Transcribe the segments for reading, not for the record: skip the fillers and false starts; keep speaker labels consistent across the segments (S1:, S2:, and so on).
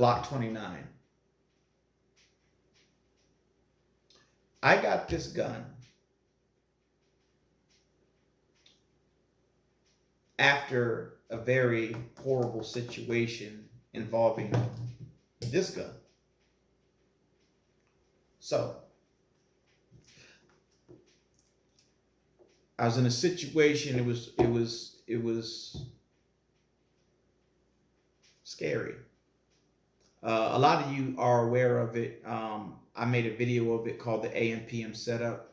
S1: Glock 29. I got this gun after a very horrible situation involving this gun. So I was in a situation. It was scary. A lot of you are aware of it. I made a video of it called the AM/PM setup,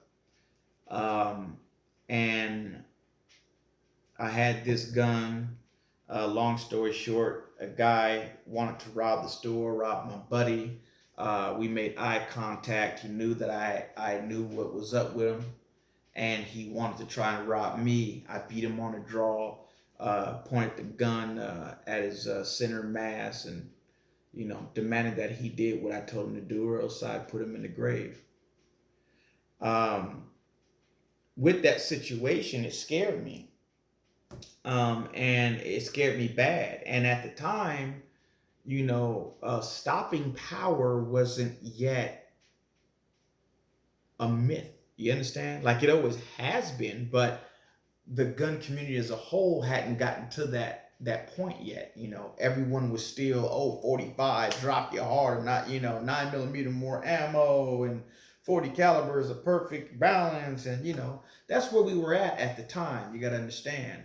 S1: and I had this gun. Long story short, a guy wanted to rob the store, rob my buddy. We made eye contact. He knew that I knew what was up with him, and he wanted to try and rob me. I beat him on a draw, pointed the gun at his center mass, and demanded that he did what I told him to do, or else I'd put him in the grave. Um, with that situation, it scared me, and it scared me bad. And at the time, stopping power wasn't yet a myth. You understand? Like it always has been, but the gun community as a whole hadn't gotten to that point yet. Everyone was still, 45, drop your heart, not 9mm more ammo, and 40 caliber is a perfect balance, and that's where we were at the time. You got to understand.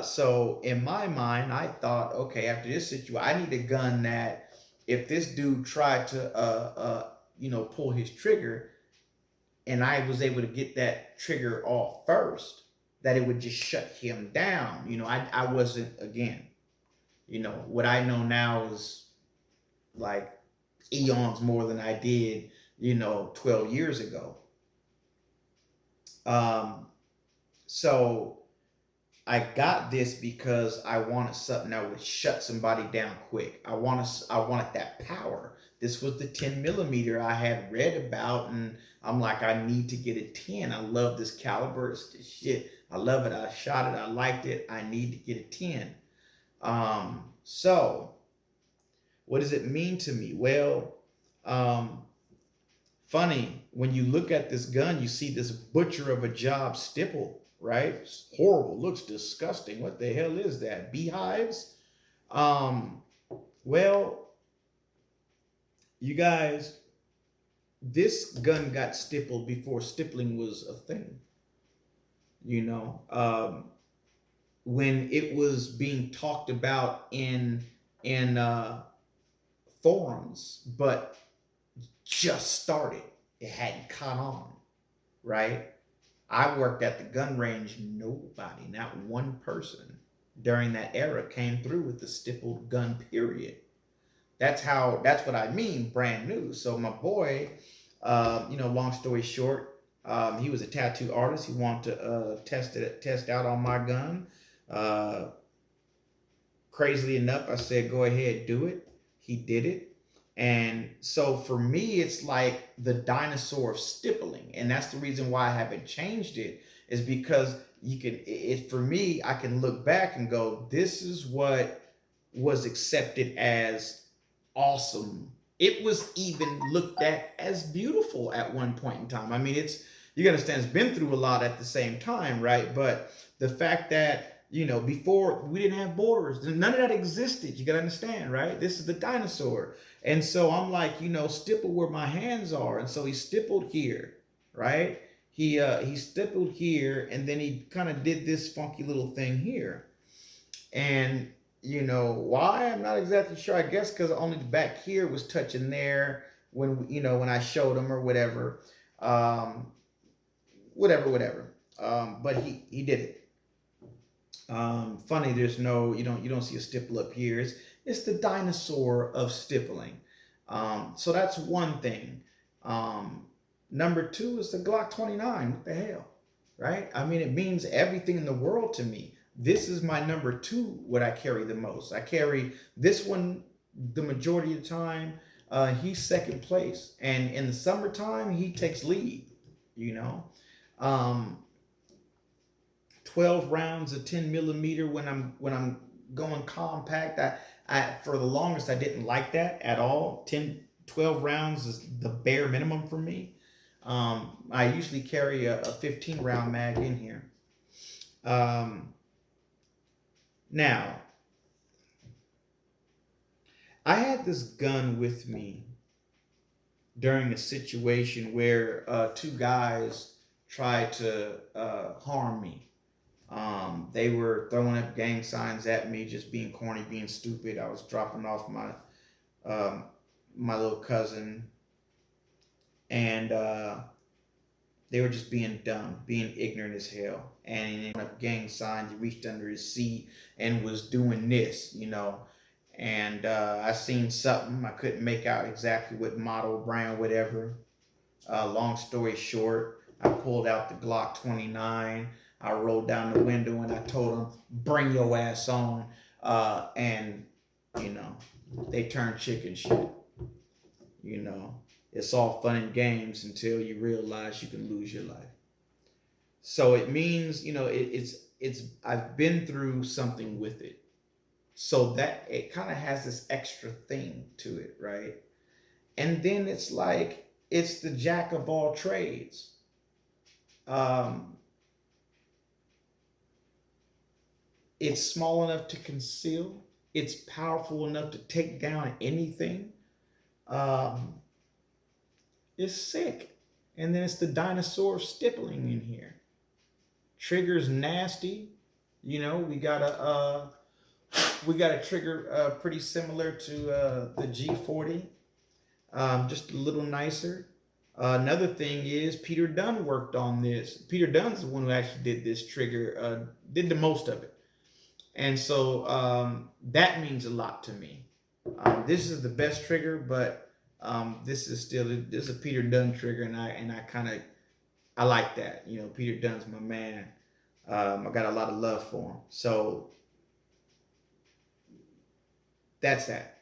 S1: So in my mind, I thought, okay, after this situation, I need a gun that if this dude tried to pull his trigger, and I was able to get that trigger off first, that it would just shut him down. I wasn't, again, what I know now is like eons more than I did, 12 years ago. So I got this because I wanted something that would shut somebody down quick. I wanted that power. This was the 10mm I had read about, and I'm like, I need to get a 10. I love this caliber. It's the shit. I love it. I shot it. I liked it. I need to get a 10. So what does it mean to me? Well, funny, when you look at this gun, you see this butcher of a job stipple, right? It's horrible. Looks disgusting. What the hell is that? Beehives? Well, you guys, this gun got stippled before stippling was a thing. When it was being talked about in forums, but just started. It hadn't caught on, right? I worked at the gun range. Nobody, not one person during that era came through with the stippled gun, period. That's what I mean, brand new. So my boy, long story short, he was a tattoo artist. He wanted to test out on my gun. Crazily enough, I said, go ahead, do it. He did it. And so for me, it's like the dinosaur of stippling. And that's the reason why I haven't changed it, is because for me, I can look back and go, this is what was accepted as awesome. It was even looked at as beautiful at one point in time. I mean, you gotta understand, it's been through a lot at the same time, right? But the fact that, before we didn't have borders, none of that existed. You gotta understand, right? This is the dinosaur. And so I'm like, stipple where my hands are. And so he stippled here, right? He stippled here, and then he kind of did this funky little thing here. And why? I'm not exactly sure. I guess because only the back here was touching there when I showed him, or whatever. Whatever. But he did it. Funny, there's no, you don't see a stipple up here. It's the dinosaur of stippling. So that's one thing. Number two is the Glock 29. What the hell, right? I mean, it means everything in the world to me. This is my number two, what I carry the most. I carry this one the majority of the time. He's second place. And in the summertime, he takes lead, 12 rounds of 10mm when I'm going compact. For the longest, I didn't like that at all. 10, 12 rounds is the bare minimum for me. I usually carry a 15 round mag in here. Um, Now, I had this gun with me during a situation where two guys tried to harm me. They were throwing up gang signs at me, just being corny, being stupid. I was dropping off um, my little cousin, and they were just being dumb, being ignorant as hell. And he put up gang signs. He reached under his seat and was doing this, you know. And I seen something. I couldn't make out exactly what model, brand, whatever. Long story short, I pulled out the Glock 29. I rolled down the window and I told them, "Bring your ass on." And you know, they turned chicken shit. You know, it's all fun and games until you realize you can lose your life. So it means, you know, it's I've been through something with it, so that it kind of has this extra thing to it, right? And then it's like it's the jack of all trades. Um, it's small enough to conceal. It's powerful enough to take down anything. Um, it's sick. And then it's the dinosaur stippling in here. Trigger's nasty. You know, we got a trigger pretty similar to the G40, just a little nicer. Another thing is Peter Dunn worked on this. Peter Dunn's the one who actually did this trigger, did the most of it, and so that means a lot to me. This is the best trigger, but this is a Peter Dunn trigger, and I kind of I like that. You know, Peter Dunn's my man. I got a lot of love for him. So that's that.